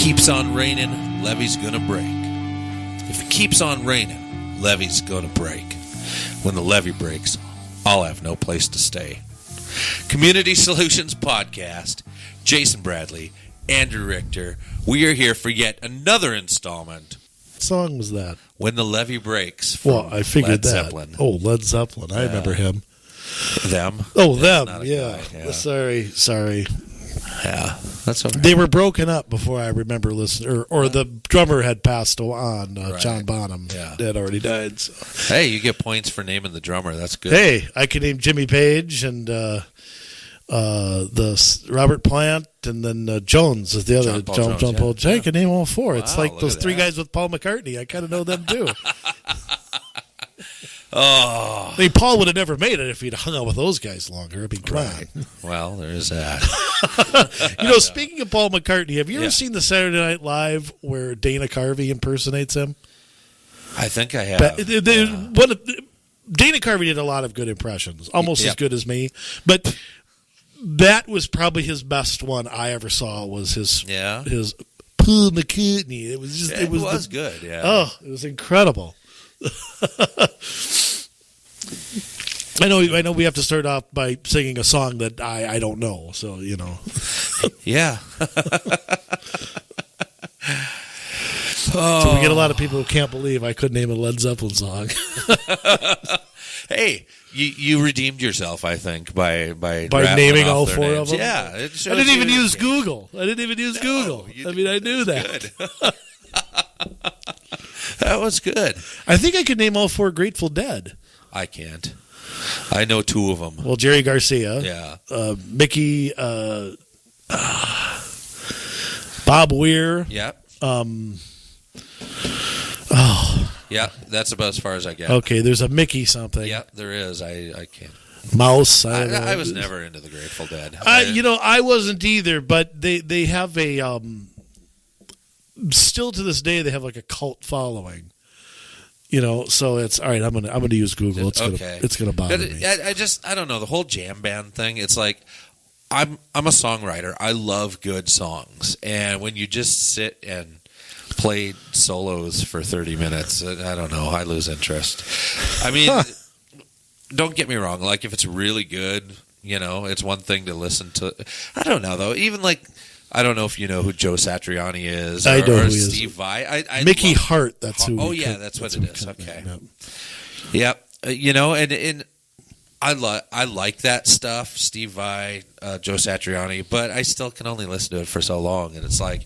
keeps on raining, Levy's gonna break. If it keeps on raining, Levy's gonna break. When the levee breaks, I'll have no place to stay. Community Solutions Podcast, Jason Bradley, Andrew Richter. We are here for yet another installment. What song was that? When the Levee Breaks. Well, I figured Led that. Zeppelin. Oh, Led Zeppelin. I remember him. Them. Oh, That's them. not a Yeah. guy, Sorry. Yeah, that's okay. They were broken up before I remember listening, or the drummer had passed on. Right. John Bonham had already died. So. Hey, you get points for naming the drummer. That's good. Hey, I could name Jimmy Page and the Robert Plant, and then Jones is the other. John Paul. Yeah. I could name all four. Wow, it's like those three that. guys with Paul McCartney. I kind of know them too. Oh, I mean, Paul would have never made it if he'd hung out with those guys longer. I mean, come on. Well, there is that. Speaking of Paul McCartney, have you ever seen the Saturday Night Live where Dana Carvey impersonates him? I think I have. Dana Carvey did a lot of good impressions, almost as good as me. But that was probably his best one I ever saw. Was his Paul McCartney. It was just it was good. Yeah. Oh, it was incredible. I know. We have to start off by singing a song that I don't know. So Yeah. So we get a lot of people who can't believe I couldn't name a Led Zeppelin song. Hey, you redeemed yourself, I think, by naming all four of them. Yeah, I didn't even use Google. I knew that. That was good. I think I could name all four Grateful Dead. I can't. I know two of them. Well, Jerry Garcia. Yeah. Mickey. Bob Weir. Yep. Yeah, that's about as far as I get. Okay, there's a Mickey something. Yeah, there is. I can't. Mouse. I was never into the Grateful Dead. I wasn't either, but they have a still to this day they have like a cult following. So it's all right. I'm gonna use Google. It's gonna bother me. I don't know the whole jam band thing. It's like I'm a songwriter. I love good songs, and when you just sit and play solos for 30 minutes, I don't know. I lose interest. I mean, don't get me wrong. Like if it's really good, it's one thing to listen to. I don't know though. Even like. I don't know if you know who Joe Satriani is. I know who he Steve is. Vai. Mickey Hart. That's who. Oh yeah, that's what it is. Okay. Yep. And I like that stuff. Steve Vai, Joe Satriani, but I still can only listen to it for so long, and it's like.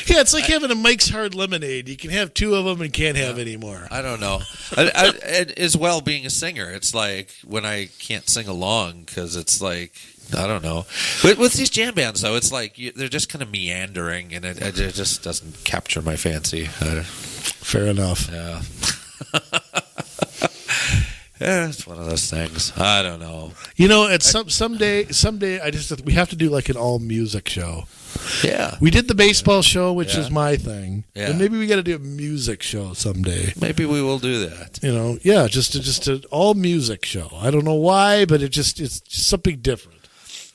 Yeah, it's like having a Mike's Hard Lemonade. You can have two of them and can't have any more. I don't know. And as well, being a singer, it's like when I can't sing along because it's like. I don't know. But with these jam bands, though, it's like they're just kind of meandering, and it just doesn't capture my fancy. Fair enough. Yeah. Yeah, it's one of those things. I don't know. Someday, we have to do like an all music show. Yeah. We did the baseball show, which is my thing. Yeah. And maybe we got to do a music show someday. Maybe we will do that. Just an all music show. I don't know why, but it's just something different.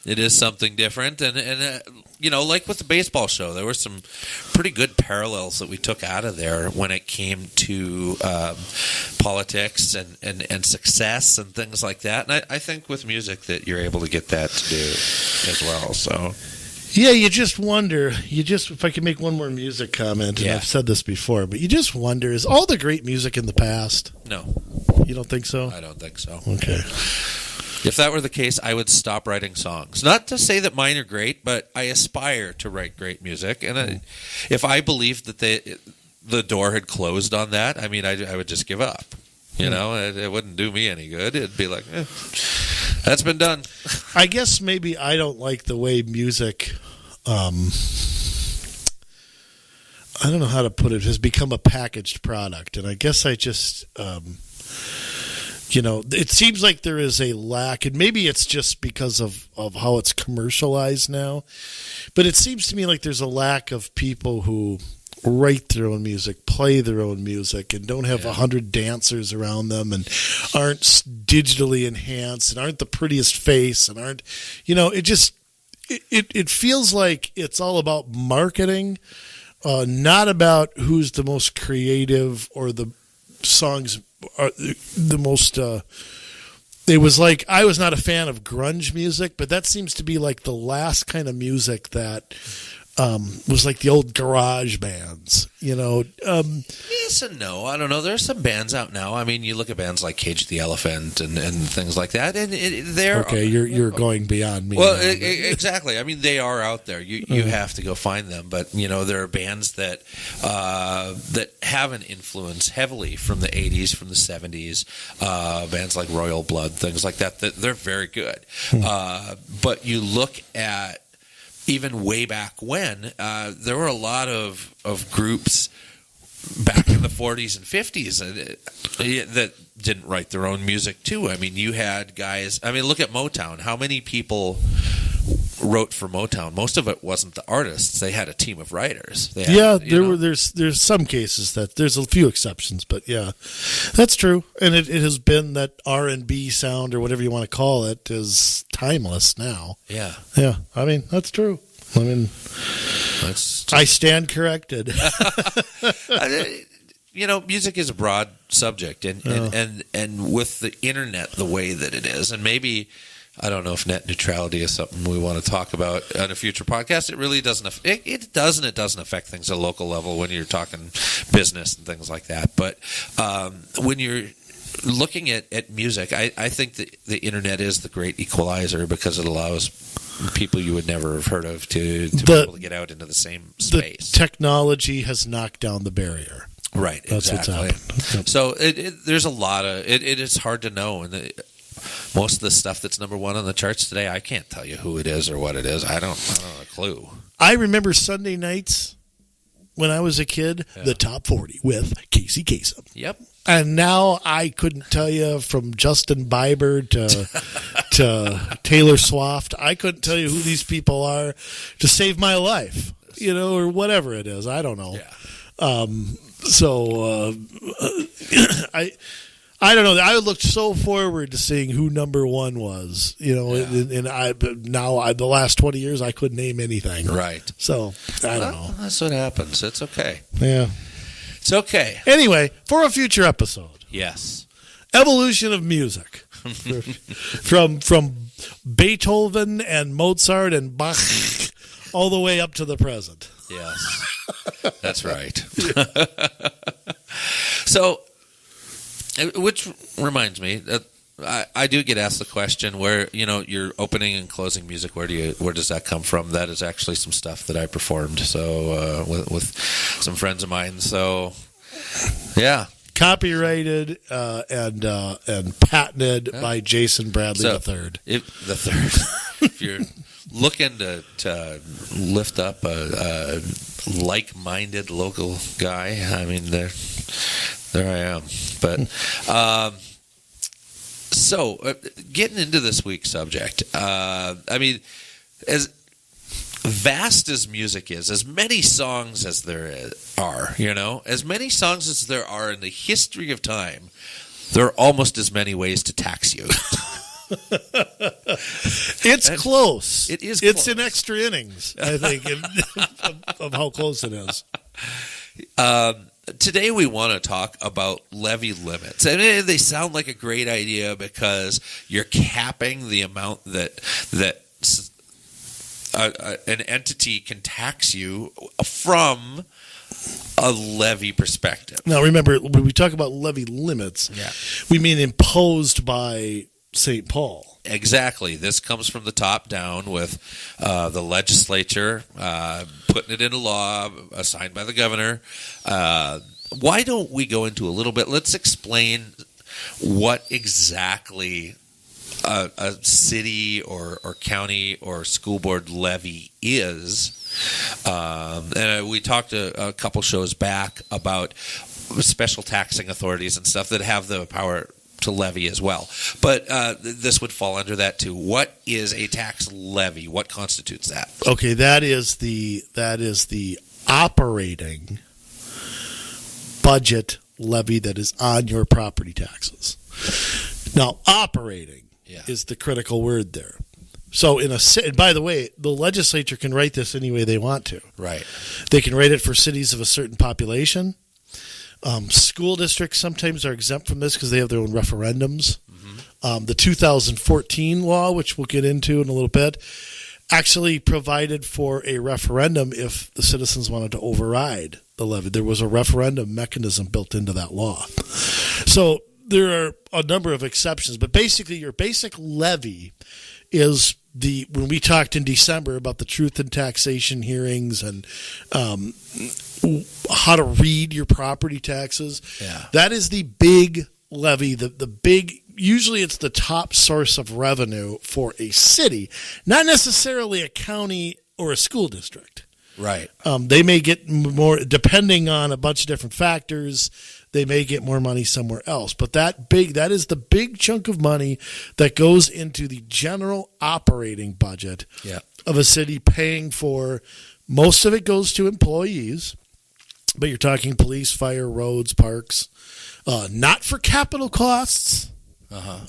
It is something different, and like with the baseball show, there were some pretty good parallels that we took out of there when it came to politics and success and things like that. And I think with music that you're able to get that to do as well. So. Yeah, you just wonder. If I can make one more music comment, and I've said this before, but you just wonder: is all the great music in the past? No, you don't think so? I don't think so. Okay. If that were the case, I would stop writing songs. Not to say that mine are great, but I aspire to write great music. And if I believed that the door had closed on that, I mean, I would just give up. It wouldn't do me any good. It'd be like, that's been done. I guess maybe I don't like the way music, I don't know how to put it, has become a packaged product. And I guess I just... it seems like there is a lack, and maybe it's just because of how it's commercialized now, but it seems to me like there's a lack of people who write their own music, play their own music, and don't have 100 dancers around them, and aren't digitally enhanced, and aren't the prettiest face, and aren't, it just, it feels like it's all about marketing not about who's the most creative or the songs are the most. It was like I was not a fan of grunge music, but that seems to be like the last kind of music that was like the old garage bands, Yes and no. I don't know. There's some bands out now. I mean, you look at bands like Cage the Elephant and things like that, and they're okay. You're going beyond me. Well, exactly. I mean, they are out there. You have to go find them. But there are bands that have an influence heavily from the '80s, from the '70s. Bands like Royal Blood, things like that. They're very good. But you look at even way back when, there were a lot of groups back in the 40s and 50s that didn't write their own music too. I mean, you had guys. I mean, look at Motown. How many people wrote for Motown? Most of it wasn't the artists. They had a team of writers. There's some cases that there's a few exceptions, but yeah, that's true. And it has been that R&B sound or whatever you want to call it is timeless now. Yeah. I mean, that's true. I mean, I stand corrected. Music is a broad subject, and with the internet the way that it is, and maybe I don't know if net neutrality is something we want to talk about on a future podcast. It really doesn't. It doesn't affect things at a local level when you're talking business and things like that. But when you're looking at music, I think that the internet is the great equalizer because it allows people you would never have heard of to be able to get out into the same space. The technology has knocked down the barrier. Right, that's exactly. What's happened. Yep. So there's a lot of it. It is hard to know, and most of the stuff that's number one on the charts today, I can't tell you who it is or what it is. I don't have a clue. I remember Sunday nights when I was a kid, the top 40 with Casey Kasem. Yep. And now I couldn't tell you from Justin Bieber to Taylor Swift. I couldn't tell you who these people are to save my life, or whatever it is. I don't know. Yeah. I don't know. I looked so forward to seeing who number one was, and the last 20 years I couldn't name anything. Right. So I don't know. That's what happens. It's okay. Yeah. It's okay. Anyway, for a future episode. Yes. Evolution of music. from Beethoven and Mozart and Bach all the way up to the present. Yes. That's right. So, which reminds me that I do get asked the question where your opening and closing music. Where does that come from? That is actually some stuff that I performed. So with some friends of mine. So yeah, copyrighted and patented by Jason Bradley III. The third. If you're looking to lift up a like-minded local guy, I mean there I am. But so getting into this week's subject, I mean, as vast as music is, as many songs as there are, as many songs as there are in the history of time, there are almost as many ways to tax you. It's close. It is. It's close. in extra innings, I think, of how close it is. Today we want to talk about levy limits, and they sound like a great idea because you're capping the amount that an entity can tax you from a levy perspective. Now, remember, when we talk about levy limits, we mean imposed by St. Paul. Exactly. This comes from the top down with the legislature putting it into law, signed by the governor. Why don't we go into a little bit? Let's explain what exactly a city or county or school board levy is. And we talked a couple shows back about special taxing authorities and stuff that have the power to levy as well. But this would fall under that too. What is a tax levy? What constitutes that? Okay, that is the operating budget levy that is on your property taxes. Now, operating is the critical word there. So and by the way, the legislature can write this any way they want to. Right. They can write it for cities of a certain population. School districts sometimes are exempt from this because they have their own referendums. Mm-hmm. The 2014 law, which we'll get into in a little bit, actually provided for a referendum if the citizens wanted to override the levy. There was a referendum mechanism built into that law. So there are a number of exceptions, but basically your basic levy is when we talked in December about the truth in taxation hearings and how to read your property taxes. Yeah. That is the big levy, the big. Usually, it's the top source of revenue for a city, not necessarily a county or a school district. Right. They may get more, depending on a bunch of different factors. They may get more money somewhere else, but that is the big chunk of money that goes into the general operating budget of a city, paying for. Most of it goes to employees, but you're talking police, fire, roads, parks, not for capital costs.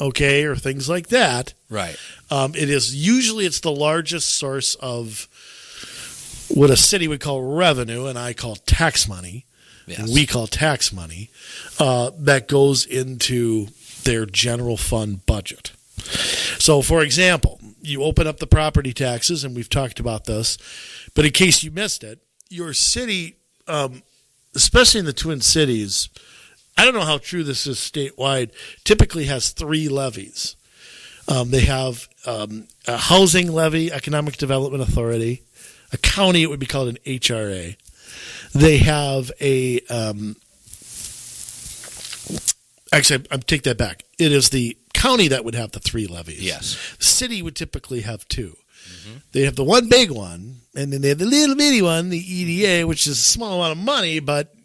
Okay, or things like that. Right. It's the largest source of what a city would call revenue, and I call tax money. Yes. And we call tax money that goes into their general fund budget. So, for example, you open up the property taxes, and we've talked about this, but in case you missed it, your city, especially in the Twin Cities, I don't know how true this is statewide, typically has 3 levies. They have a housing levy, Economic Development Authority. A county, it would be called an HRA. They have actually, I take that back. It is the county that would have the 3 levies. Yes. The city would typically have 2. Mm-hmm. They have the one big one, and then they have the little bitty one, the EDA, which is a small amount of money, but,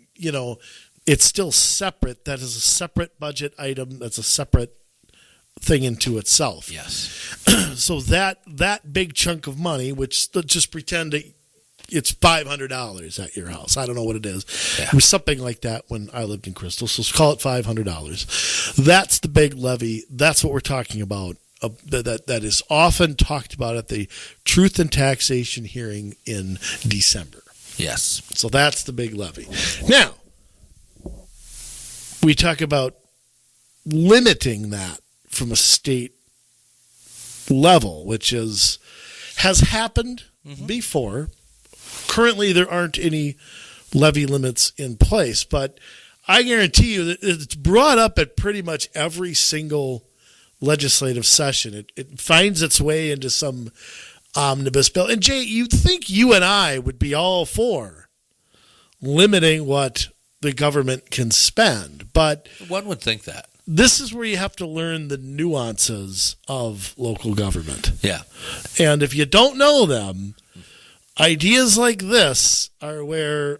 it's still separate. That is a separate budget item. That's a separate thing into itself. Yes. So that big chunk of money, which just pretend it's $500 at your house. I don't know what it is. Yeah. It was something like that when I lived in Crystal. So let's call it $500. That's the big levy. That's what we're talking about. That is often talked about at the Truth and Taxation hearing in December. Yes. So that's the big levy. Now, we talk about limiting that from a state level, which has happened before. Currently, there aren't any levy limits in place, but I guarantee you that it's brought up at pretty much every single legislative session. It finds its way into some omnibus bill. And Jay, you'd think you and I would be all for limiting what the government can spend, but one would think that. This is where you have to learn the nuances of local government. Yeah. And if you don't know them, ideas like this are where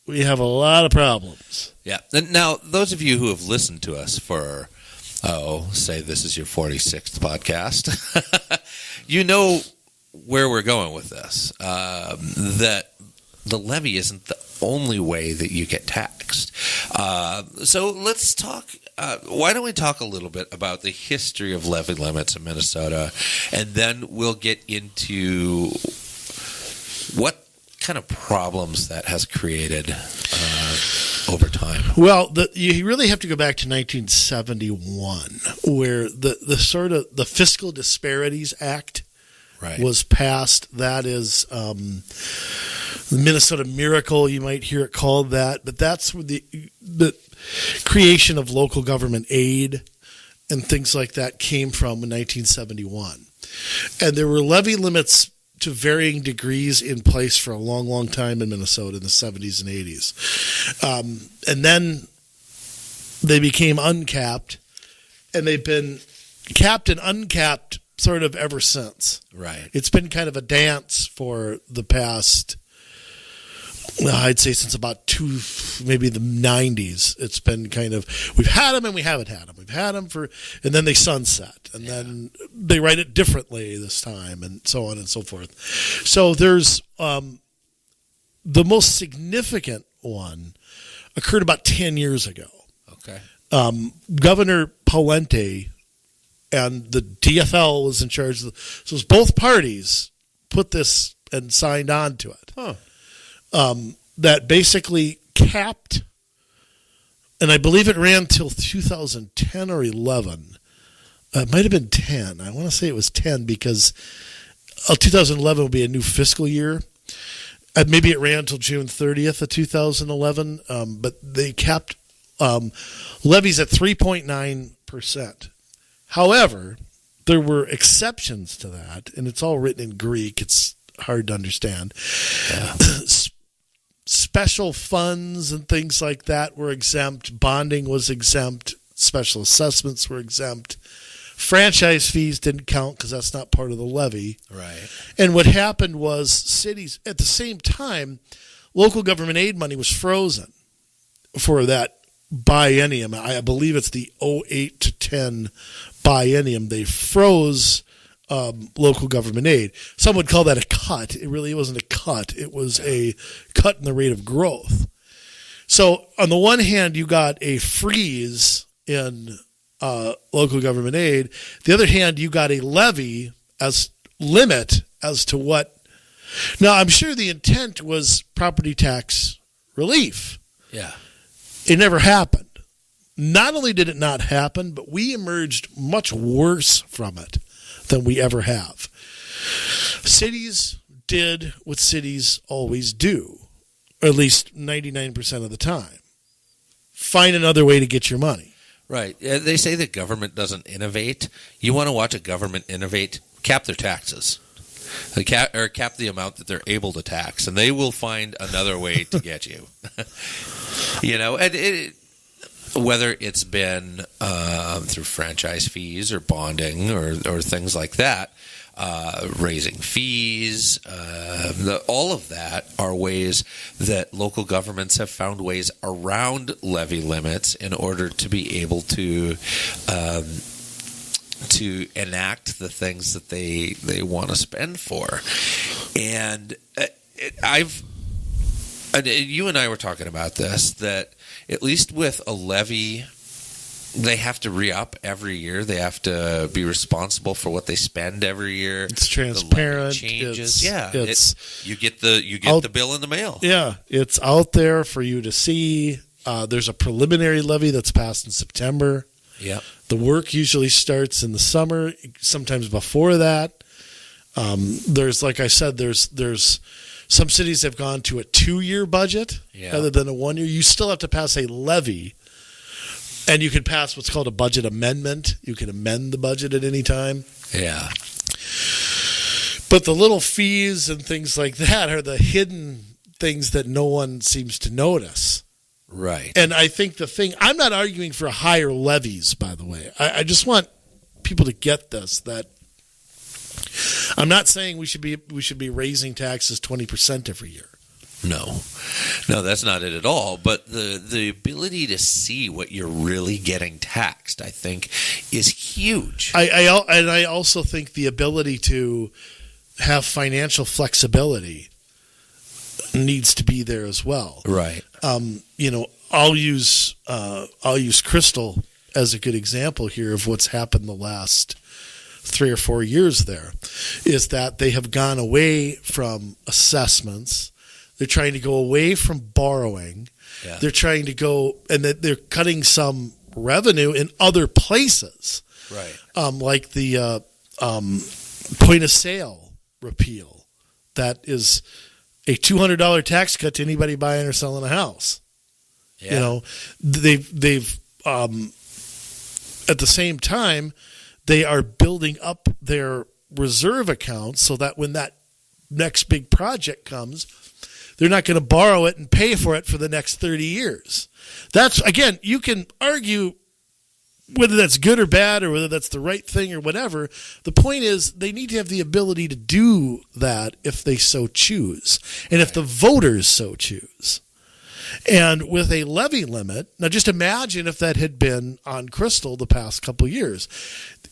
we have a lot of problems. Yeah. And now, those of you who have listened to us for, say this is your 46th podcast, you know where we're going with this. That the levy isn't the only way that you get taxed. So let's talk. Why don't we talk a little bit about the history of levy limits in Minnesota, and then we'll get into what kind of problems that has created over time. Well, you really have to go back to 1971, where the sort of the Fiscal Disparities Act was passed. That is the Minnesota Miracle, you might hear it called that, but that's where the creation of local government aid and things like that came from in 1971. And there were levy limits to varying degrees in place for a long, long time in Minnesota in the 70s and 80s. And then they became uncapped, and they've been capped and uncapped sort of ever since. Right. It's been kind of a dance for the past, I'd say since about maybe the 90s. It's been kind of, we've had them and we haven't had them. We've had them and then they sunset, and then they write it differently this time, and so on and so forth. So there's the most significant one occurred about 10 years ago. Okay. Governor Pawlenty and the DFL was in charge of so it was both parties put this and signed on to it. That basically capped, and I believe it ran till 2010 or 11. It might have been 10. I want to say it was 10 because 2011 will be a new fiscal year. Maybe it ran until June 30th of 2011, but they capped levies at 3.9%. However, there were exceptions to that, and it's all written in Greek. It's hard to understand. Yeah. Special funds and things like that were exempt. Bonding was exempt. Special assessments were exempt. Franchise fees didn't count because that's not part of the levy. Right. And what happened was cities, at the same time, local government aid money was frozen for that biennium. I believe it's the 08 to 10 biennium. They froze local government aid. Some would call that a cut. It really wasn't a cut. It was a cut in the rate of growth. So on the one hand, you got a freeze in local government aid. The other hand, you got a levy as limit as to what. Now, I'm sure the intent was property tax relief. Yeah. It never happened. Not only did it not happen, but we emerged much worse from it than we ever have. Cities did what cities always do, or at least 99% of the time. Find another way to get your money. Right. They say that government doesn't innovate. You want to watch a government innovate? Cap their taxes. They cap the amount that they're able to tax, and they will find another way to get you. And whether it's been through franchise fees or bonding or things like that, raising fees, all of that are ways that local governments have found ways around levy limits in order to be able to enact the things that they want to spend for. And you and I were talking about this, that at least with a levy, they have to re-up every year. They have to be responsible for what they spend every year. It's transparent. The levy changes. You get out, the bill in the mail. Yeah, it's out there for you to see. There's a preliminary levy that's passed in September. Yeah. The work usually starts in the summer, sometimes before that. There's, like I said, there's some cities have gone to a 2-year budget rather than a 1 year. You still have to pass a levy, and you can pass what's called a budget amendment. You can amend the budget at any time. Yeah. But the little fees and things like that are the hidden things that no one seems to notice. Right. And I think I'm not arguing for higher levies, by the way. I just want people to get this, that I'm not saying we should be raising taxes 20% every year. No, that's not it at all. But the ability to see what you're really getting taxed, I think, is huge. I also think the ability to have financial flexibility needs to be there as well. Right. I'll use Crystal as a good example here of what's happened the last 3 or 4 years. There is that they have gone away from assessments. They're trying to go away from borrowing. Yeah. They're trying to go, and they're cutting some revenue in other places. Right. Like the point of sale repeal. That is a $200 tax cut to anybody buying or selling a house. Yeah. They've at the same time, they are building up their reserve accounts so that when that next big project comes, they're not going to borrow it and pay for it for the next 30 years. That's, again, you can argue whether that's good or bad or whether that's the right thing or whatever. The point is they need to have the ability to do that if they so choose and if the voters so choose. And with a levy limit, now just imagine if that had been on Crystal the past couple of years.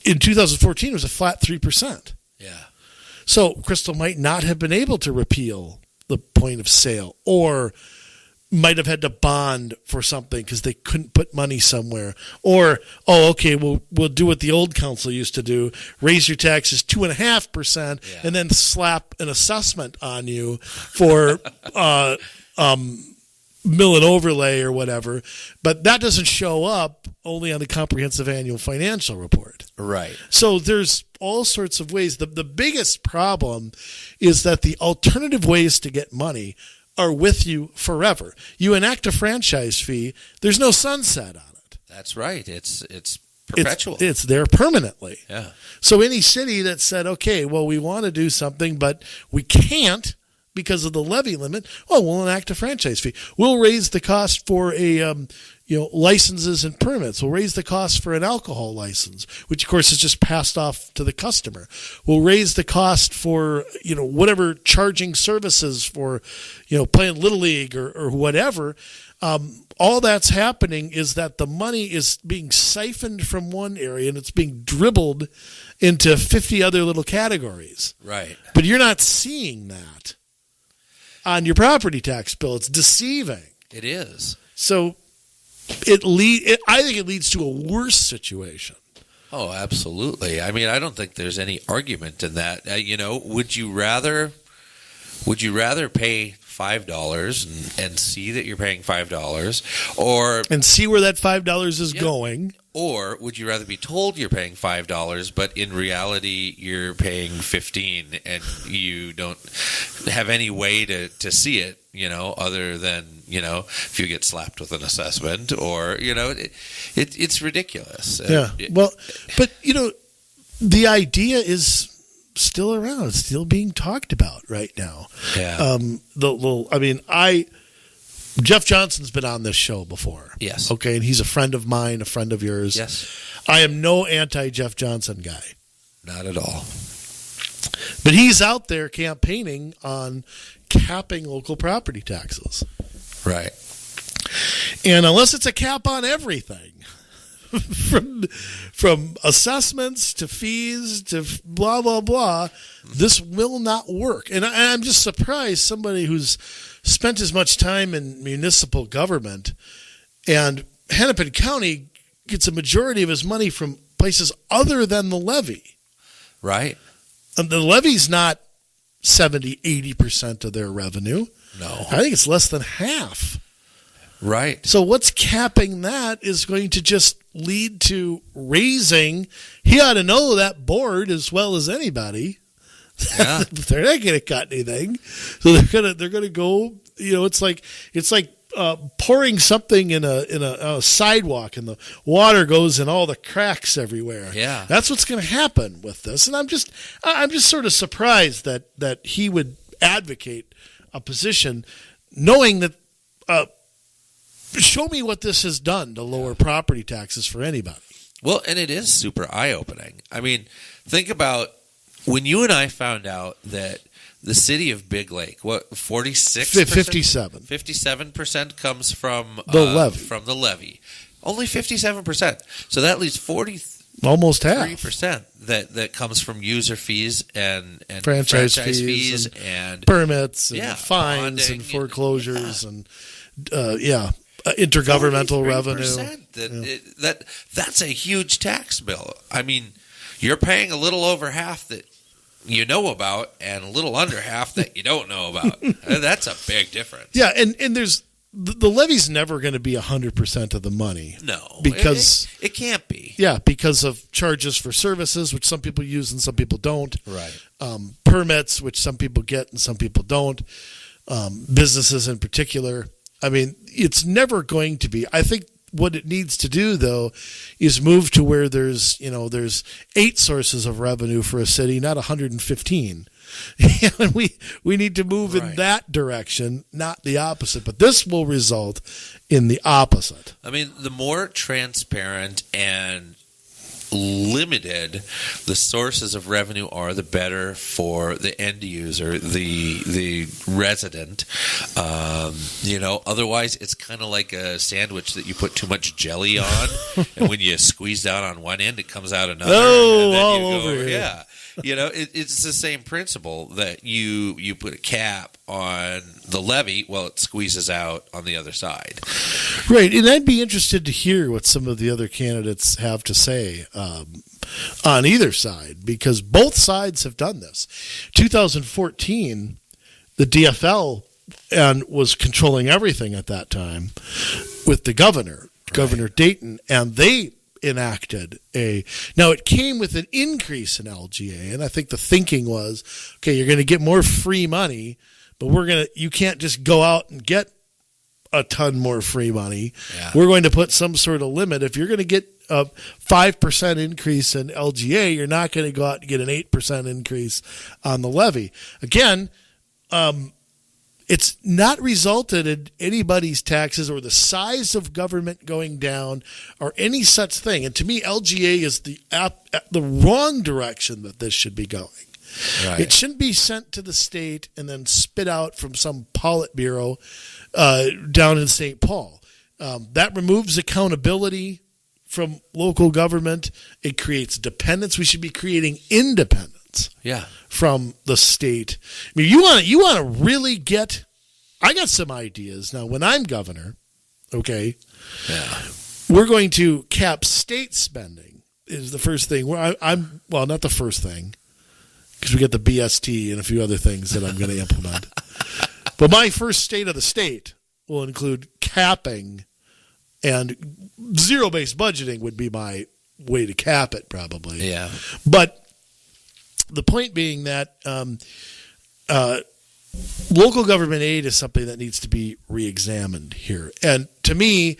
In 2014, it was a flat 3%. Yeah. So Crystal might not have been able to repeal the point of sale or might have had to bond for something because they couldn't put money somewhere. Or, okay, we'll do what the old council used to do, raise your taxes 2.5% and then slap an assessment on you for mill and overlay or whatever. But that doesn't show up only on the comprehensive annual financial report. Right. So there's all sorts of ways. The biggest problem is that the alternative ways to get money are with you forever. You enact a franchise fee, there's no sunset on it. That's right. It's perpetual. It's there permanently. Yeah. So any city that said, okay, well, we want to do something, but we can't because of the levy limit, we'll enact a franchise fee. We'll raise the cost for licenses and permits. We'll raise the cost for an alcohol license, which of course is just passed off to the customer. We'll raise the cost for, whatever charging services for, playing Little League or whatever. All that's happening is that the money is being siphoned from one area and it's being dribbled into 50 other little categories. Right. But you're not seeing that on your property tax bill. It's deceiving. It is. So I think it leads to a worse situation. Oh, absolutely. I mean, I don't think there's any argument in that. Would you rather pay $5 and see that you're paying $5, and see where that $5 is going? Or would you rather be told you're paying $5, but in reality you're paying $15 and you don't have any way to see it, other than, if you get slapped with an assessment or, it's ridiculous. Yeah. Well, but, the idea is still around. It's still being talked about right now. Yeah. Jeff Johnson's been on this show before. Yes. Okay, and he's a friend of mine, a friend of yours. Yes. I am no anti-Jeff Johnson guy. Not at all. But he's out there campaigning on capping local property taxes. Right. And unless it's a cap on everything, from assessments to fees to blah, blah, blah, this will not work. And I'm just surprised somebody who's spent as much time in municipal government, and Hennepin County gets a majority of his money from places other than the levy. Right. And the levy's not 70, 80% of their revenue. No. I think it's less than half. Right. So what's capping that is going to just lead to raising. He ought to know that board as well as anybody. Yeah. They're not going to cut anything, so they're going to go. It's like pouring something in a sidewalk, and the water goes in all the cracks everywhere. Yeah, that's what's going to happen with this. And I'm just sort of surprised that he would advocate a position, knowing that. Show me what this has done to lower property taxes for anybody. Well, and it is super eye-opening. I mean, think about when you and I found out that the city of Big Lake, 46%? 57. 57% comes from the levy. From the levy. Only 57%. So that leaves 43%. Almost half. That comes from user fees and franchise fees and permits and fines and foreclosures and intergovernmental revenue. That's a huge tax bill. I mean, you're paying a little over half that you know about and a little under half that you don't know about. That's a big difference. Yeah, and there's the levy's never going to be 100% of the money. No, because it can't be. Yeah, because of charges for services, which some people use and some people don't. Right. Permits, which some people get and some people don't. Businesses in particular. I mean, it's never going to be. I think what it needs to do, though, is move to where there's 8 sources of revenue for a city, not 115. And we need to move in that direction, not the opposite. But this will result in the opposite. I mean, the more transparent and limited the sources of revenue are, the better for the end user, the resident. Otherwise it's kind of like a sandwich that you put too much jelly on, and when you squeeze down on one end, it comes out another. All over here. Yeah. It's the same principle that you put a cap on the levy, well, it squeezes out on the other side. Right, and I'd be interested to hear what some of the other candidates have to say on either side, because both sides have done this. 2014, the DFL was controlling everything at that time with the governor Dayton, and they enacted now it came with an increase in LGA, and I think the thinking was, okay, you're going to get more free money, but you can't just go out and get a ton more free money. Yeah. We're going to put some sort of limit. If you're going to get a 5% increase in LGA, you're not going to go out and get an 8% increase on the levy. Again, it's not resulted in anybody's taxes or the size of government going down or any such thing. And to me, LGA is the wrong direction that this should be going. Right. It shouldn't be sent to the state and then spit out from some Politburo down in St. Paul. That removes accountability from local government. It creates dependence. We should be creating independence. Yeah, from the state. I mean, you want to really get. I got some ideas now. When I'm governor, okay, we're going to cap state spending. Is the first thing. I'm not the first thing, because we get the BST and a few other things that I'm going to implement. But my first state of the state will include capping, and zero-based budgeting would be my way to cap it, probably. Yeah, but. The point being that local government aid is something that needs to be reexamined here. And to me,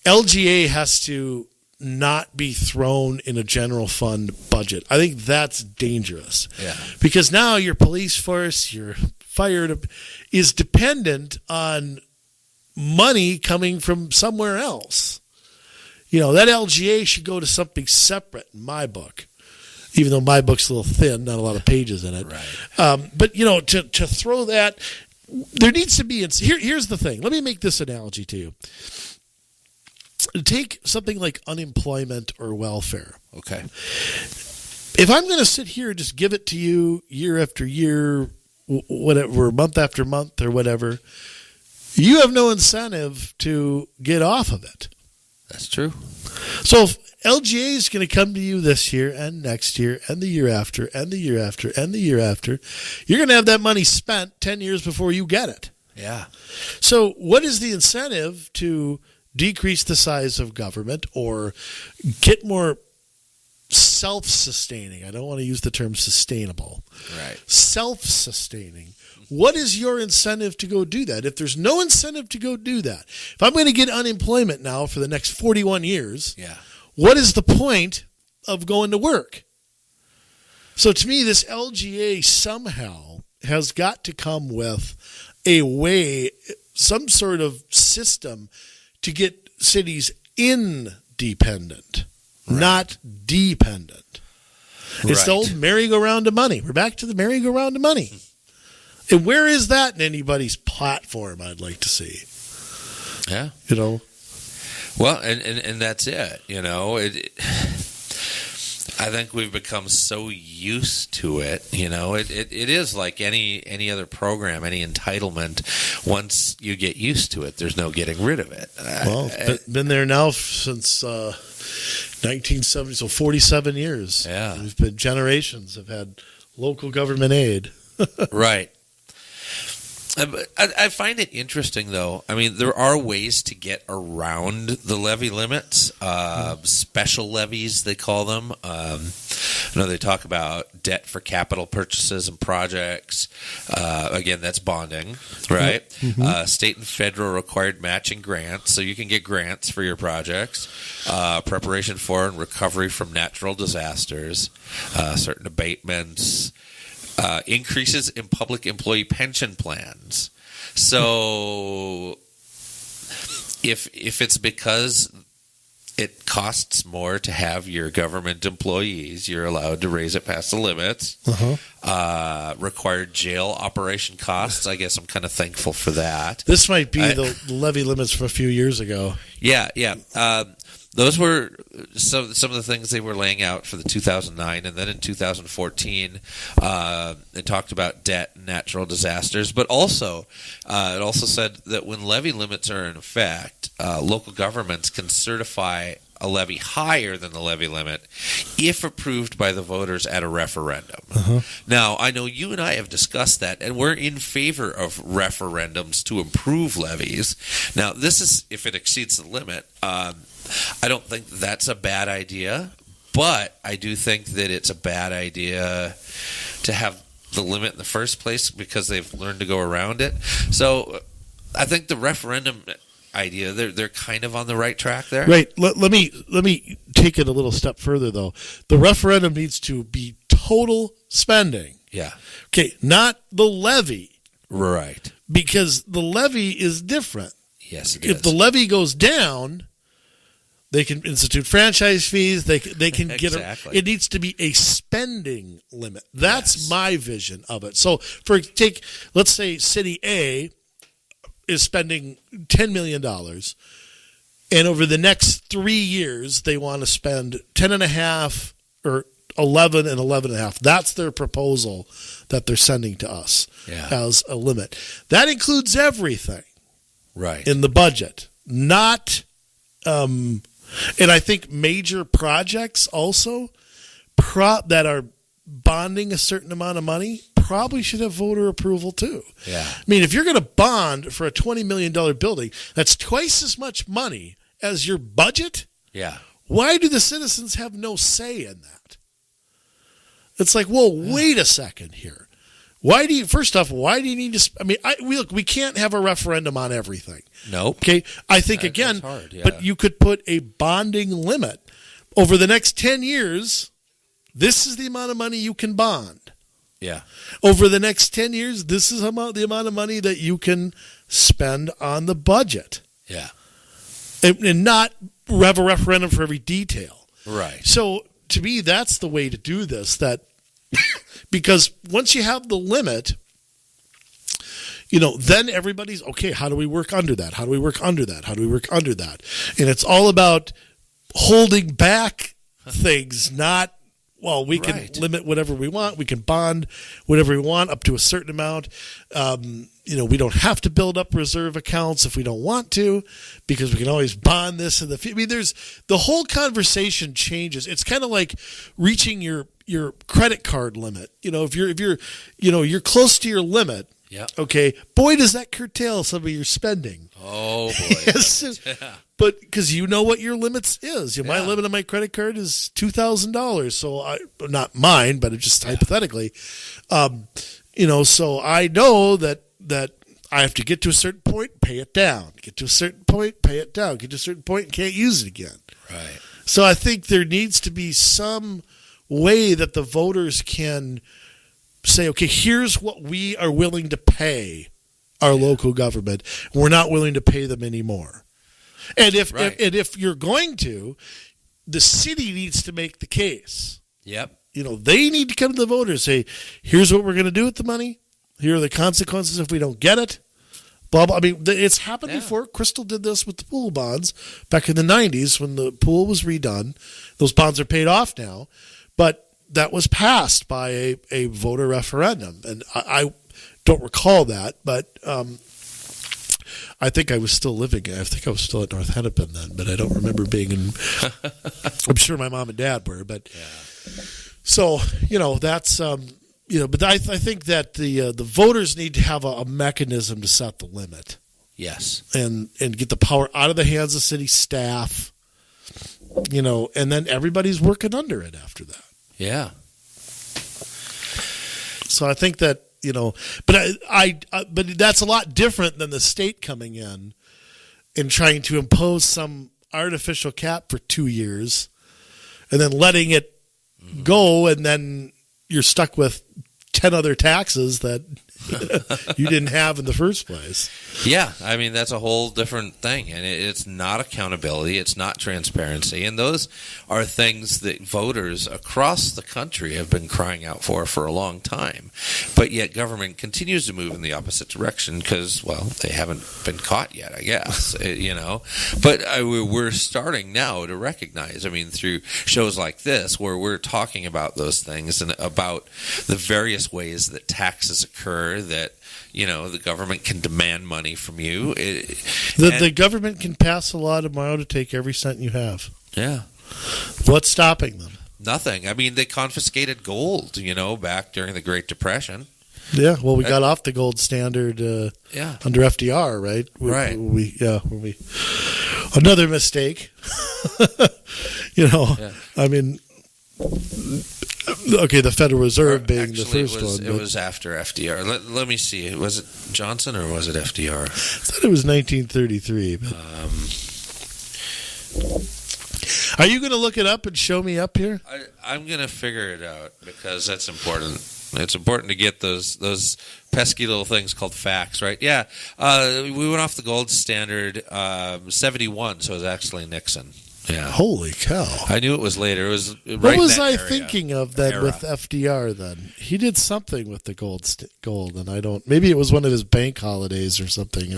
LGA has to not be thrown in a general fund budget. I think that's dangerous. Yeah. Because now your police force, your fire is dependent on money coming from somewhere else. That LGA should go to something separate in my book. Even though my book's a little thin, not a lot of pages in it. Right. But, to throw that, there needs to be... Here's the thing. Let me make this analogy to you. Take something like unemployment or welfare. Okay. If I'm going to sit here and just give it to you year after year, whatever, month after month or whatever, you have no incentive to get off of it. That's true. So if LGA is going to come to you this year and next year and the year after and the year after and the year after, you're going to have that money spent 10 years before you get it. Yeah. So what is the incentive to decrease the size of government or get more self-sustaining? I don't want to use the term sustainable. Right. Self-sustaining. What is your incentive to go do that? If there's no incentive to go do that, if I'm going to get unemployment now for the next 41 years, what is the point of going to work? So to me, this LGA somehow has got to come with a way, some sort of system to get cities independent, not dependent. It's the old merry-go-round of money. We're back to the merry-go-round of money. And where is that in anybody's platform, I'd like to see? Yeah. Well, and that's it. I think we've become so used to it. It is like any other program, any entitlement. Once you get used to it, there's no getting rid of it. Well, it's been there now since 1970, so 47 years. Yeah. We've been generations have had local government aid. Right. I find it interesting, though. I mean, there are ways to get around the levy limits, special levies, they call them. I know they talk about debt for capital purchases and projects. Again, that's bonding, right? Mm-hmm. State and federal required matching grants, so you can get grants for your projects. Preparation for and recovery from natural disasters, certain abatements. Increases in public employee pension plans. So if it's because it costs more to have your government employees, you're allowed to raise it past the limits. Required jail operation costs. I guess I'm kind of thankful for that. This might be the levy limits from a few years ago. Yeah. those were some of the things they were laying out for the 2009, and then in 2014, it talked about debt and natural disasters. But also, it also said that when levy limits are in effect, local governments can certify a levy higher than the levy limit if approved by the voters at a referendum. Now, I know you and I have discussed that, and we're in favor of referendums to improve levies. Now, this is if it exceeds the limit. I don't think that's a bad idea, but I do think that it's a bad idea to have the limit in the first place because they've learned to go around it. So I think the referendum idea, they're kind of on the right track there. Right. Let me take it a little step further, though. The referendum needs to be total spending. Yeah. Okay, not the levy. Right. Because the levy is different. Yes, it is. If the levy goes down, they can institute franchise fees. They can get exactly. It needs to be a spending limit. That's my vision of it. So let's say City A is spending $10 million, and over the next 3 years they want to spend 10.5 or 11 and 11.5. That's their proposal that they're sending to us as a limit. That includes everything, right, in the budget. Not, and I think major projects also that are bonding a certain amount of money probably should have voter approval too. Yeah. I mean, if you're going to bond for a $20 million building, that's twice as much money as your budget. Yeah. Why do the citizens have no say in that? It's like, well, wait a second here. First off, why do you need to? I mean, we can't have a referendum on everything. Nope. Okay. I think again, hard, yeah. But you could put a bonding limit over the next 10 years. This is the amount of money you can bond. Yeah. Over the next 10 years, this is the amount of money that you can spend on the budget. Yeah. And not have a referendum for every detail. Right. So to me, that's the way to do this. Because once you have the limit, then everybody's, okay, how do we work under that? How do we work under that? How do we work under that? And it's all about holding back things, not, well, we can limit whatever we want. We can bond whatever we want up to a certain amount. We don't have to build up reserve accounts if we don't want to, because we can always bond this in the future. I mean, the whole conversation changes. It's kind of like reaching your credit card limit. If you're close to your limit. Yeah. Okay. Boy, does that curtail some of your spending. Oh boy. Yes. But because you know what your limits is. My limit on my credit card is $2,000. So not mine, but just hypothetically. So I know that I have to get to a certain point, pay it down. Get to a certain point, pay it down. Get to a certain point, and can't use it again. Right. So I think there needs to be some way that the voters can say, okay, here's what we are willing to pay our local government. We're not willing to pay them anymore. And if you're going to, the city needs to make the case. Yep. They need to come to the voters and say, here's what we're going to do with the money. Here are the consequences if we don't get it. Blah, blah. I mean, it's happened before. Crystal did this with the pool bonds back in the 90s when the pool was redone. Those bonds are paid off now. But that was passed by a voter referendum. And I don't recall that, but I think I was still living. I think I was still at North Hennepin then, but I don't remember being in. I'm sure my mom and dad were, but so that's But I think that the voters need to have a mechanism to set the limit. Yes, and get the power out of the hands of city staff. And then everybody's working under it after that. Yeah. So I think that. But that's a lot different than the state coming in and trying to impose some artificial cap for 2 years and then letting it go, and then you're stuck with 10 other taxes that you didn't have in the first place. Yeah, I mean, that's a whole different thing, and it's not accountability, it's not transparency, and those are things that voters across the country have been crying out for a long time, but yet government continues to move in the opposite direction because, well, they haven't been caught yet, I guess, but we're starting now to recognize, I mean, through shows like this, where we're talking about those things and about the various ways that taxes occur, that the government can demand money from you. The government can pass a law tomorrow to take every cent you have. Yeah. What's stopping them? Nothing. I mean, they confiscated gold, back during the Great Depression. Yeah, well, we got off the gold standard under FDR, right? Right. Another mistake. I mean, okay, the Federal Reserve being the first one. It was after FDR. Let me see. Was it Johnson or was it FDR? I thought it was 1933. But are you going to look it up and show me up here? I'm going to figure it out because that's important. It's important to get those pesky little things called facts, right? Yeah, we went off the gold standard 71, so it was actually Nixon. Yeah. Holy cow! I knew it was later. It was right. What was I thinking of then with FDR? Then he did something with the gold, and I don't. Maybe it was one of his bank holidays or something.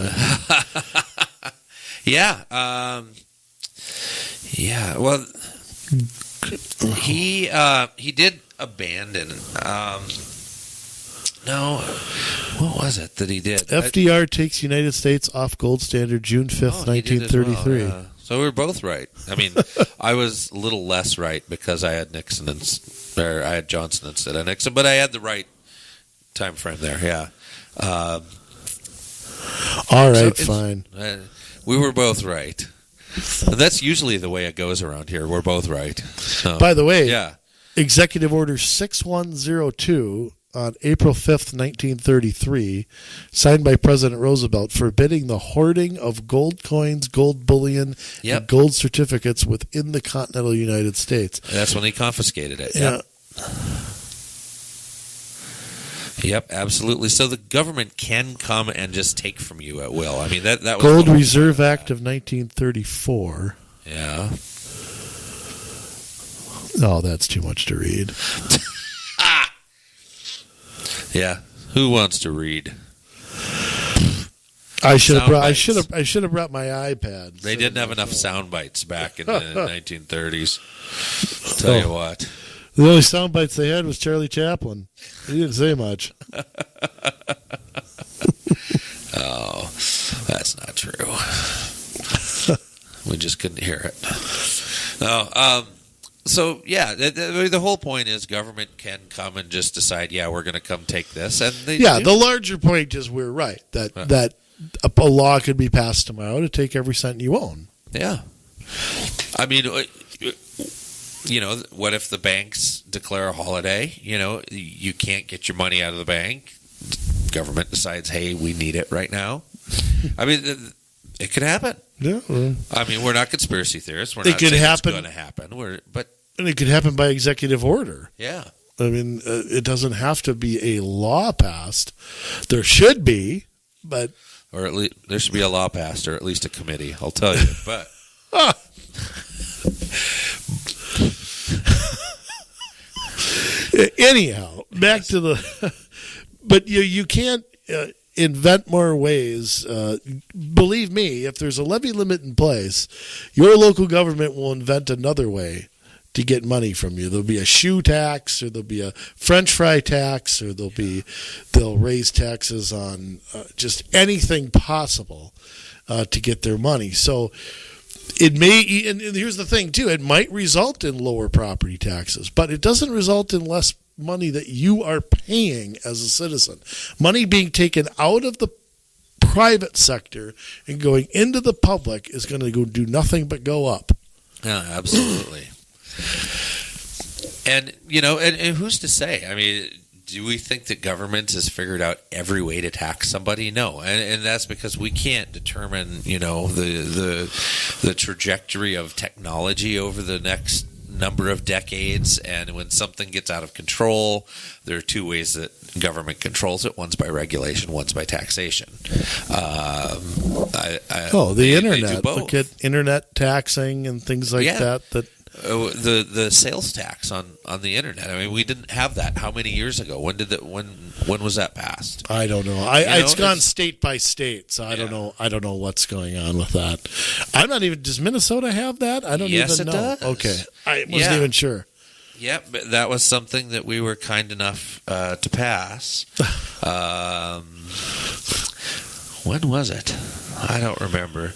Yeah. Yeah. Well, he did abandon. No, what was it that he did? FDR takes United States off gold standard June 5th, 1933. Well, yeah. So we were both right. I mean, I was a little less right because I had I had Johnson instead of Nixon, but I had the right time frame there. Yeah. All right, fine. We were both right. That's usually the way it goes around here. We're both right. So, by the way, yeah. Executive Order 6102 on April 5th, 1933, signed by President Roosevelt, forbidding the hoarding of gold coins, gold bullion, and gold certificates within the continental United States. That's when he confiscated it. Yep. Yep, absolutely. So the government can come and just take from you at will. I mean, that was Gold Reserve Act of 1934. Yeah. Oh, that's too much to read. Yeah, who wants to read? I should have brought my iPad. They didn't have enough sound bites back in the 1930s. Tell you what. The only sound bites they had was Charlie Chaplin. He didn't say much. Oh, that's not true. We just couldn't hear it. No, so, yeah, the whole point is government can come and just decide, we're going to come take this. And the larger point is we're right, that a law could be passed tomorrow to take every cent you own. Yeah. I mean, what if the banks declare a holiday? You can't get your money out of the bank. Government decides, hey, we need it right now. I mean, it could happen. Yeah. I mean, we're not conspiracy theorists. We're not saying it's going to happen. And it could happen by executive order. Yeah. I mean, it doesn't have to be a law passed. There should be, but... Or at least there should be a law passed, or at least a committee, I'll tell you. But... Anyhow, back to the... But you can't invent more ways. Believe me, if there's a levy limit in place, your local government will invent another way to get money from you. There'll be a shoe tax, or there'll be a French fry tax, or they'll raise taxes on just anything possible to get their money. So it may, and here's the thing too, it might result in lower property taxes, but it doesn't result in less money that you are paying as a citizen. Money being taken out of the private sector and going into the public is going to go do nothing but go up. Yeah, absolutely. And, and who's to say? I mean, do we think that government has figured out every way to tax somebody? No. And that's because we can't determine, the trajectory of technology over the next number of decades, and when something gets out of control, there are two ways that government controls it. One's by regulation, one's by taxation. The internet. Look at internet taxing and things like that. The sales tax on the internet. I mean, we didn't have that. How many years ago? When was that passed? I don't know. It's gone state by state, so I don't know. I don't know what's going on with that. I'm not even. Does Minnesota have that? I don't even know. Yes, it does. Okay, I wasn't even sure. Yeah, but that was something that we were kind enough to pass. When was it? I don't remember.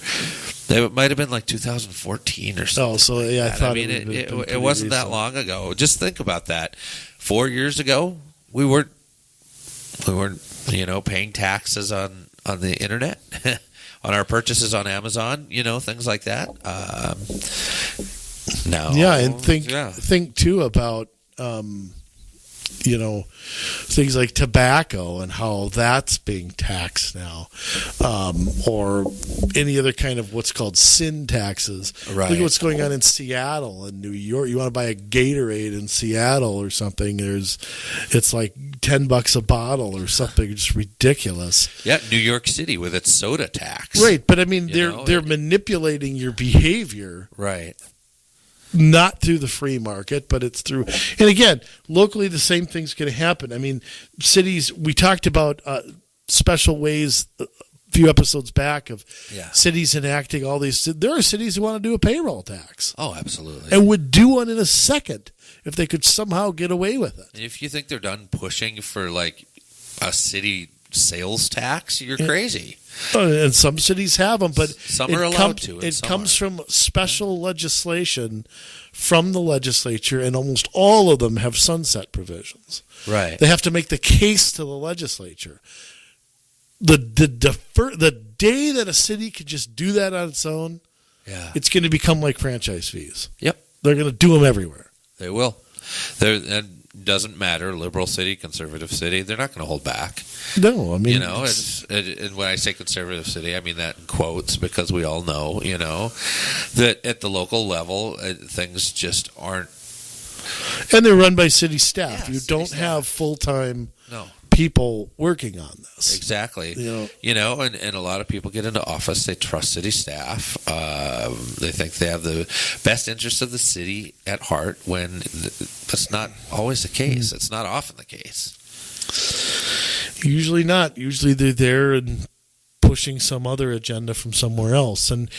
It might have been like 2014 or something. Oh, so yeah, I thought. It wasn't that long ago. Just think about that. 4 years ago, we weren't paying taxes on the internet, on our purchases on Amazon, things like that. No. Yeah, and think too about things like tobacco and how that's being taxed now, or any other kind of what's called sin taxes. Right. Look at what's going on in Seattle and New York. You want to buy a Gatorade in Seattle or something? It's like $10 a bottle or something. Just ridiculous. Yeah, New York City with its soda tax. Right, but I mean, they're manipulating your behavior. Right. Not through the free market, but it's through. And again, locally, the same thing's going to happen. I mean, cities. We talked about special ways a few episodes back of cities enacting all these. There are cities who want to do a payroll tax. Oh, absolutely, and would do one in a second if they could somehow get away with it. If you think they're done pushing for like a city sales tax, you're crazy. And some cities have them, but some are allowed to. It comes from special legislation from the legislature, and almost all of them have sunset provisions. Right. They have to make the case to the legislature. The day that a city could just do that on its own, it's going to become like franchise fees. Yep. They're going to do them everywhere. They will. And doesn't matter, liberal city, conservative city, they're not going to hold back. No, I mean, and when I say conservative city, I mean that in quotes, because we all know, that at the local level, things just aren't. And they're run by city staff. Yeah, you don't have full-time no. people working on this. Exactly. And a lot of people get into office, they trust city staff. They think they have the best interests of the city at heart, when that's not always the case. It's not often the case. Usually not. Usually they're there and pushing some other agenda from somewhere else. And,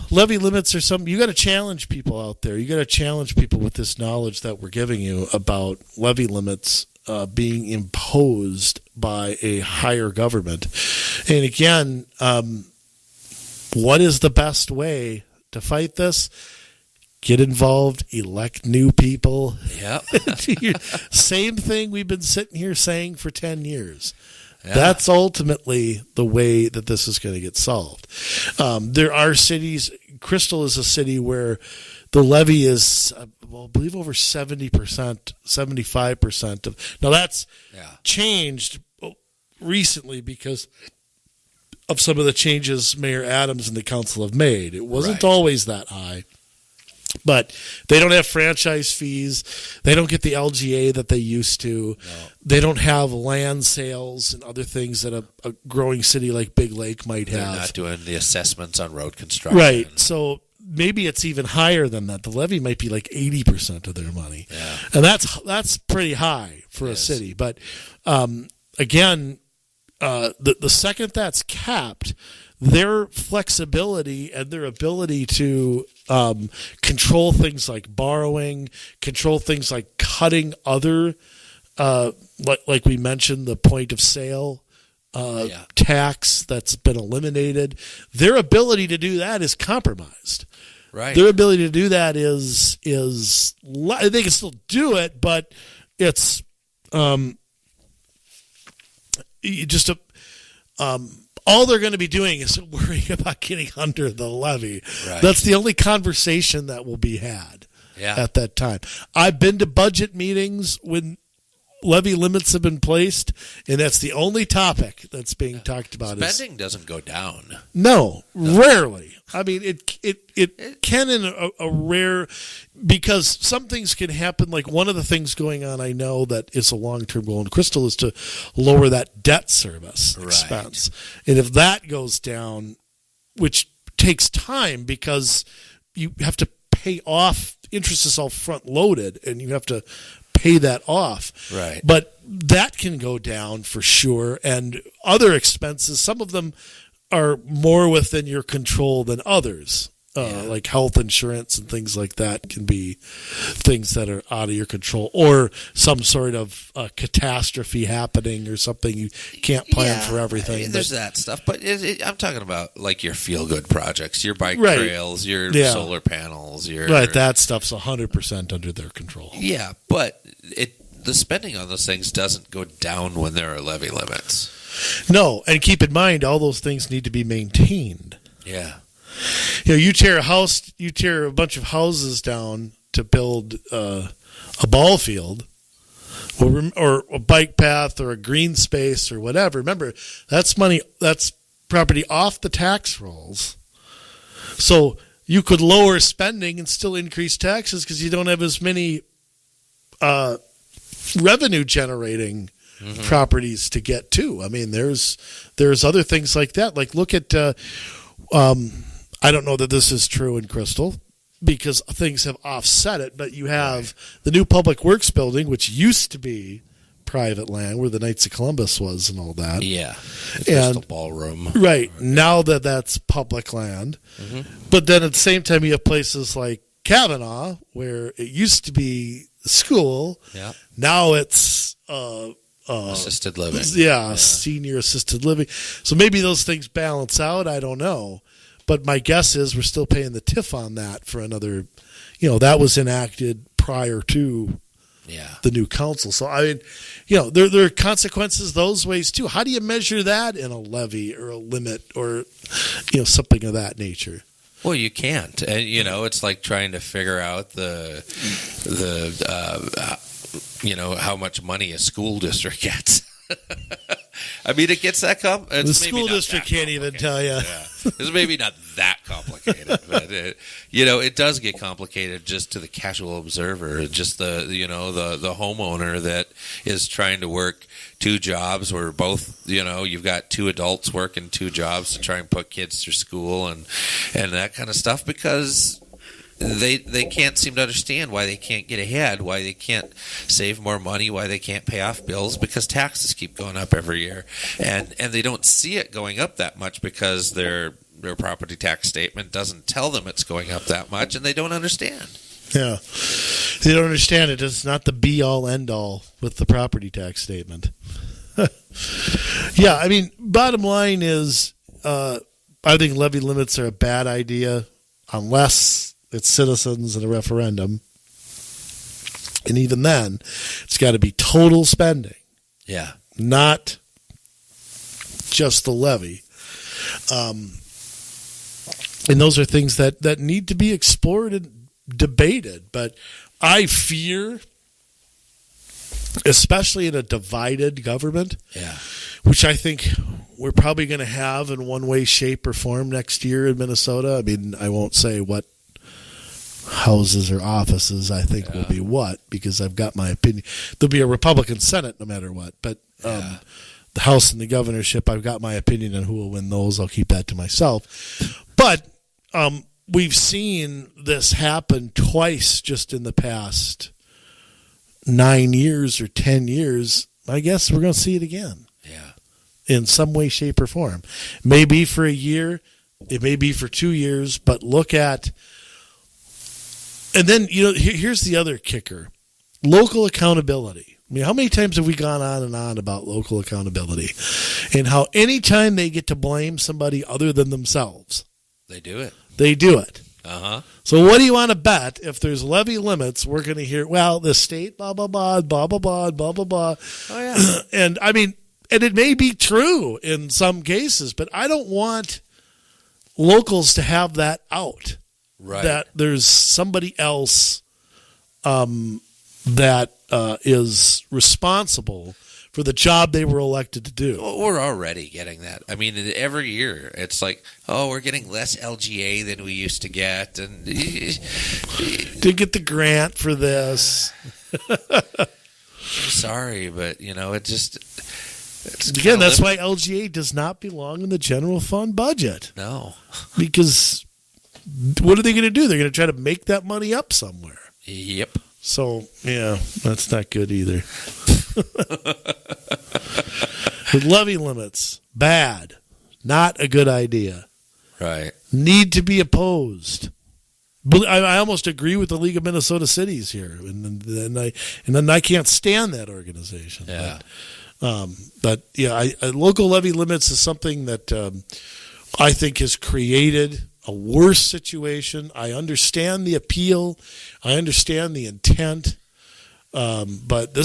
levy limits are something. You got to challenge people out there. You got to challenge people with this knowledge that we're giving you about levy limits being imposed by a higher government. And again, what is the best way to fight this? Get involved, elect new people. Yeah. Same thing we've been sitting here saying for 10 years. Yeah. That's ultimately the way that this is going to get solved. There are cities. Crystal is a city where the levy is, I believe, over 70%, 75% of. Now that's changed recently because of some of the changes Mayor Adams and the council have made. It wasn't always that high. But they don't have franchise fees. They don't get the LGA that they used to. No. They don't have land sales and other things that a growing city like Big Lake might have. They're not doing the assessments on road construction. Right. So maybe it's even higher than that. The levy might be like 80% of their money. Yeah. And that's pretty high for a city. But again, the second that's capped, their flexibility and their ability to control things like borrowing, control things like cutting other, like we mentioned, the point of sale tax that's been eliminated. Their ability to do that is compromised. Right. Their ability to do that is they can still do it, but it's just a. All they're going to be doing is worrying about getting under the levy. Right. That's the only conversation that will be had at that time. I've been to budget meetings when levy limits have been placed, and that's the only topic that's being talked about. Spending doesn't go down. No, rarely. I mean, it can in a rare, because some things can happen. Like one of the things going on, I know that is a long-term goal in Crystal is to lower that debt service expense. And if that goes down, which takes time because you have to pay off, interest is all front loaded and you have to pay that off. Right. But that can go down for sure. And other expenses, some of them are more within your control than others. Like health insurance and things like that can be things that are out of your control, or some sort of catastrophe happening or something you can't plan for everything. I mean, there's that stuff, but I'm talking about like your feel-good projects, your bike trails, your solar panels, that stuff's 100% under their control. Yeah, but the spending on those things doesn't go down when there are levy limits. No, and keep in mind all those things need to be maintained. Yeah. You tear a bunch of houses down to build a ball field or a bike path or a green space or whatever. Remember, that's property off the tax rolls. So you could lower spending and still increase taxes because you don't have as many revenue generating properties to get to. I mean, there's other things like that. Like look at I don't know that this is true in Crystal because things have offset it, but you have the new Public Works building, which used to be private land where the Knights of Columbus was and all that. Yeah. The Crystal Ballroom. Right. Now that's public land. Mm-hmm. But then at the same time, you have places like Kavanaugh where it used to be school. Yeah. Now it's assisted living. Yeah, senior assisted living. So maybe those things balance out. I don't know. But my guess is we're still paying the TIF on that for another, that was enacted prior to the new council. So, I mean, there are consequences those ways too. How do you measure that in a levy or a limit or, something of that nature? Well, you can't. And, it's like trying to figure out how much money a school district gets. I mean, it gets that complicated. The school district can't even tell you. Yeah. It's maybe not that complicated, but it does get complicated just to the casual observer, just the homeowner that is trying to work two jobs, or both. You've got two adults working two jobs to try and put kids through school and that kind of stuff because they can't seem to understand why they can't get ahead, why they can't save more money, why they can't pay off bills because taxes keep going up every year, and they don't see it going up that much because their property tax statement doesn't tell them it's going up that much, and they don't understand. Yeah, they don't understand it. It's not the be all end all with the property tax statement. Yeah, I mean, bottom line is, I think levy limits are a bad idea unless it's citizens and a referendum. And even then, it's got to be total spending. Yeah. Not just the levy. And those are things that need to be explored and debated. But I fear, especially in a divided government, which I think we're probably going to have in one way, shape, or form next year in Minnesota. I mean, I won't say what houses or offices I think will be what, because I've got my opinion. There'll be a Republican Senate no matter what, but the House and the governorship, I've got my opinion on who will win those. I'll keep that to myself. But we've seen this happen twice just in the past 9 years or 10 years. I guess we're going to see it again. Yeah. In some way, shape, or form. Maybe for a year, it may be for 2 years, but look at. And then, here's the other kicker. Local accountability. I mean, how many times have we gone on and on about local accountability? And how anytime they get to blame somebody other than themselves, they do it. They do it. Uh-huh. So what do you want to bet if there's levy limits, we're going to hear, well, the state, blah, blah, blah, blah, blah, blah, blah, blah, blah. Oh, yeah. And, I mean, and it may be true in some cases, but I don't want locals to have that out. Right. That there's somebody else that is responsible for the job they were elected to do. Well, we're already getting that. I mean, every year it's like, oh, we're getting less LGA than we used to get, and Did get the grant for this. I'm sorry, but it just again. That's why LGA does not belong in the general fund budget. No, because what are they going to do? They're going to try to make that money up somewhere. Yep. So yeah, that's not good either. With levy limits, bad, not a good idea. Right. Need to be opposed. But I almost agree with the League of Minnesota Cities here, and then I can't stand that organization. Yeah. But yeah, local levy limits is something that I think has created a worse situation. I understand the appeal, I understand the intent, but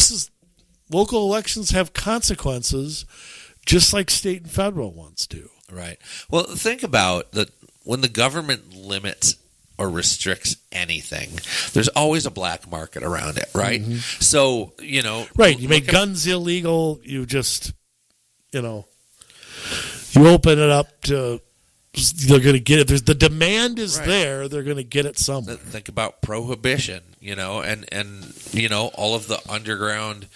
local elections have consequences, just like state and federal ones do. Right. Well, think about that when the government limits or restricts anything, there's always a black market around it, right? Mm-hmm. So, right, you make guns illegal, you just, you open it up to, they're going to get it. The demand is right there. They're going to get it somewhere. Think about prohibition, and all of the underground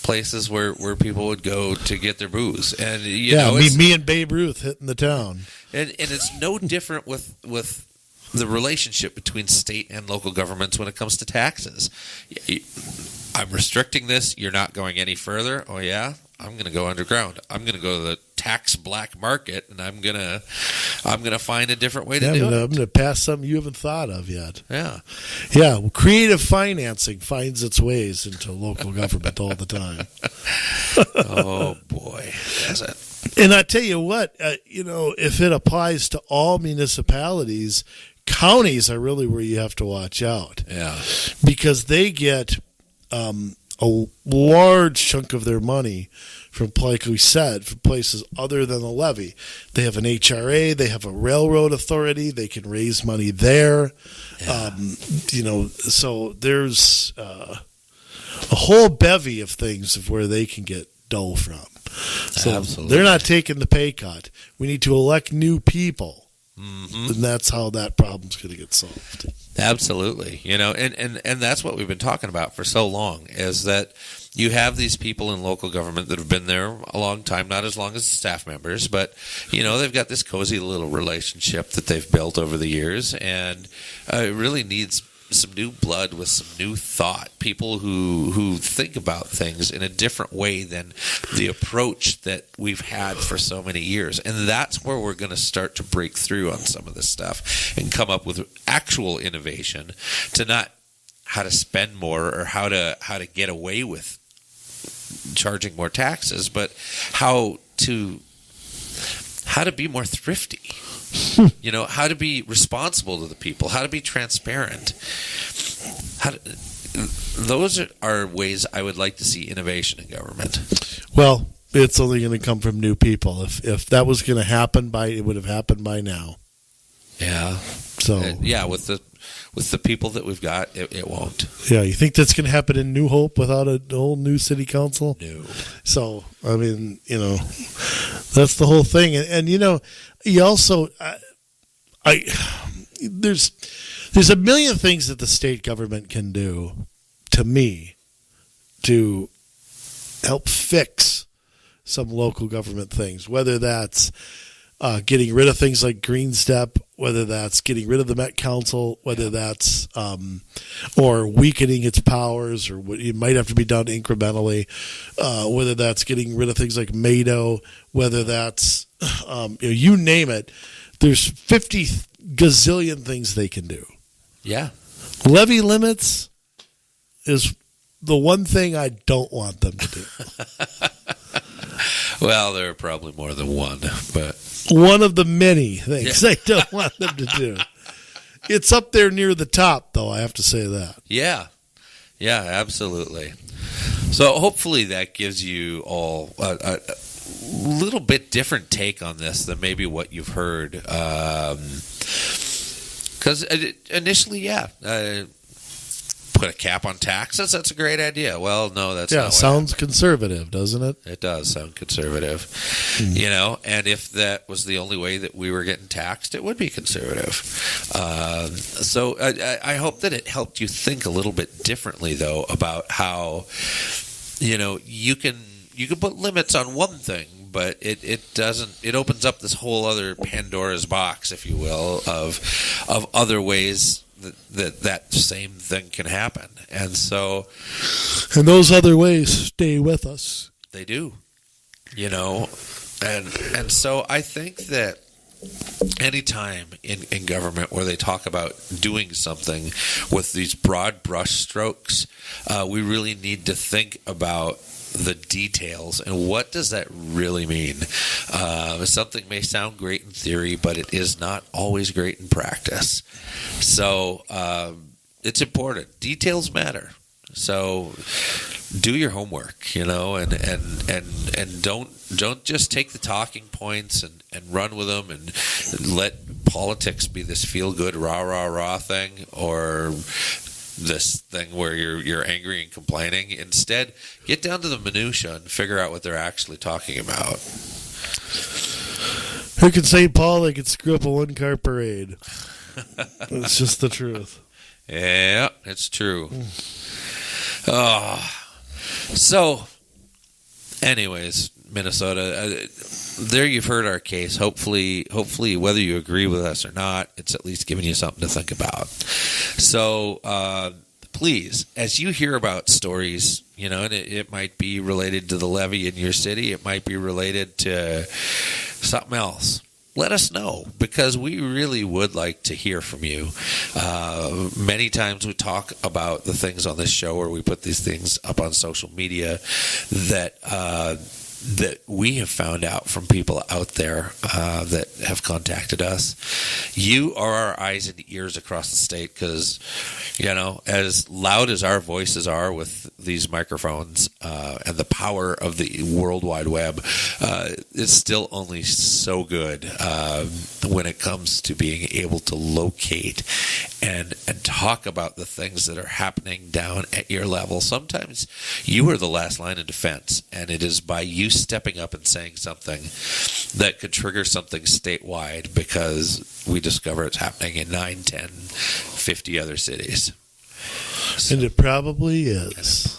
places where people would go to get their booze, and me and Babe Ruth hitting the town, and it's no different with the relationship between state and local governments when it comes to taxes. I'm restricting this. You're not going any further. Oh yeah, I'm going to go underground. I'm going to go to the tax black market, and I'm gonna find a different way to do it. I'm gonna pass something you haven't thought of yet. Yeah. Well, creative financing finds its ways into local government all the time. Oh boy, does it? And I tell you what, if it applies to all municipalities, counties are really where you have to watch out. Yeah, because they get a large chunk of their money from, like we said, from places other than the levy. They have an HRA, they have a railroad authority, they can raise money there. Yeah. So there's a whole bevy of things of where they can get dough from. So absolutely. They're not taking the pay cut. We need to elect new people. Mm-hmm. And that's how that problem's going to get solved. Absolutely. And that's what we've been talking about for so long, is that you have these people in local government that have been there a long time, not as long as the staff members, but, they've got this cozy little relationship that they've built over the years, and it really needs some new blood with some new thought, people who think about things in a different way than the approach that we've had for so many years. And that's where we're going to start to break through on some of this stuff and come up with actual innovation, to not how to spend more or how to get away with charging more taxes, but how to be more thrifty. How to be responsible to the people, how to be transparent. Those are ways I would like to see innovation in government. Well, it's only going to come from new people. If that was going to happen, it would have happened by now. Yeah. So with the people that we've got, it won't. Yeah, you think that's going to happen in New Hope without a whole new city council? No. So, I mean, that's the whole thing. And you also, there's a million things that the state government can do, to me, to help fix some local government things, whether that's getting rid of things like Green Step, whether that's getting rid of the Met Council, whether that's or weakening its powers, or it might have to be done incrementally, whether that's getting rid of things like MADO, whether that's you name it. There's 50 gazillion things they can do. Yeah. Levy limits is the one thing I don't want them to do. Well, there are probably more than one, but one of the many things I don't want them to do. It's up there near the top, though, I have to say that. Yeah. Yeah, absolutely. So hopefully that gives you all a little bit different take on this than maybe what you've heard. Because initially, put a cap on taxes. That's a great idea. Well, no, that's not. Sounds conservative, doesn't it? It does sound conservative, you know. And if that was the only way that we were getting taxed, it would be conservative. So I hope that it helped you think a little bit differently, though, about how, you know, you can put limits on one thing, but it doesn't. It opens up this whole other Pandora's box, if you will, of other ways that same thing can happen. And so, and those other ways stay with us. They do, you know, and so I think that any time in government where they talk about doing something with these broad brush strokes, we really need to think about the details and what does that really mean. Something may sound great in theory, but it is not always great in practice. So it's important. Details matter. So do your homework, you know, and don't just take the talking points and run with them and let politics be this feel good rah thing, or this thing where you're angry and complaining. Instead, get down to the minutia and figure out what they're actually talking about. Who can St. Paul they could screw up a one-car parade? It's just the truth. Yeah, it's true. So, anyways, Minnesota, there you've heard our case. Hopefully, whether you agree with us or not, it's at least giving you something to think about. So, please, as you hear about stories, you know, and it might be related to the levee in your city, it might be related to something else. Let us know, because we really would like to hear from you. Many times we talk about the things on this show, or we put these things up on social media that we have found out from people out there that have contacted us. You are our eyes and ears across the state, because, you know, as loud as our voices are with these microphones and the power of the World Wide Web, it's still only so good when it comes to being able to locate and talk about the things that are happening down at your level. Sometimes you are the last line of defense, and it is by you stepping up and saying something that could trigger something statewide, because we discover it's happening in 9, 10, 50 other cities. So, and it probably is.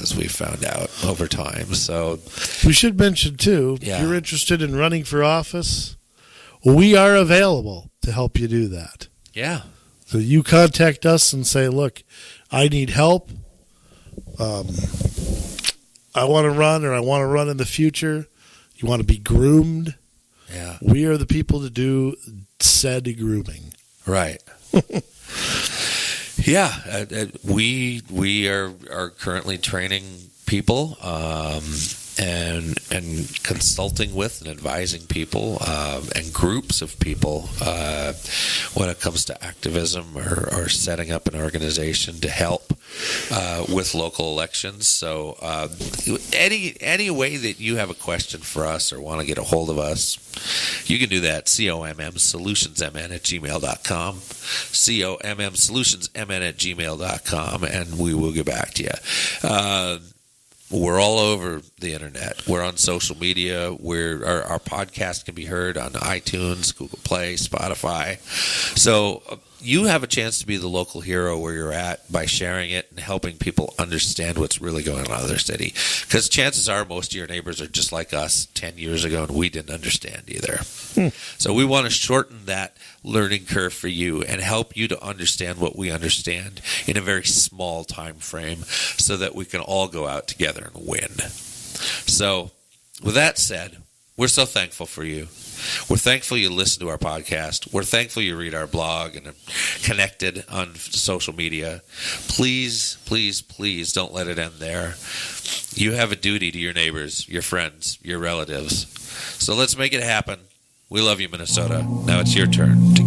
As we found out over time. So we should mention, too, if you're interested in running for office, we are available to help you do that. Yeah. So you contact us and say, look, I need help. I want to run, or I want to run in the future. You want to be groomed? Yeah. We are the people to do said grooming. Right. Yeah. We are currently training people and consulting with and advising people and groups of people when it comes to activism or setting up an organization to help with local elections. So any way that you have a question for us or want to get a hold of us, you can do that. COMMsolutionsmn@gmail.com. COMMsolutionsmn@gmail.com, and we will get back to you. We're all over the internet. We're on social media. Our podcast can be heard on iTunes, Google Play, Spotify. So you have a chance to be the local hero where you're at by sharing it and helping people understand what's really going on in their city. Because chances are most of your neighbors are just like us 10 years ago, and we didn't understand either. So we want to shorten that learning curve for you and help you to understand what we understand in a very small time frame, so that we can all go out together and win. So with that said, we're so thankful for you. We're thankful you listen to our podcast. We're thankful you read our blog and are connected on social media. Please, please, please don't let it end there. You have a duty to your neighbors, your friends, your relatives. So let's make it happen. We love you, Minnesota. Now it's your turn to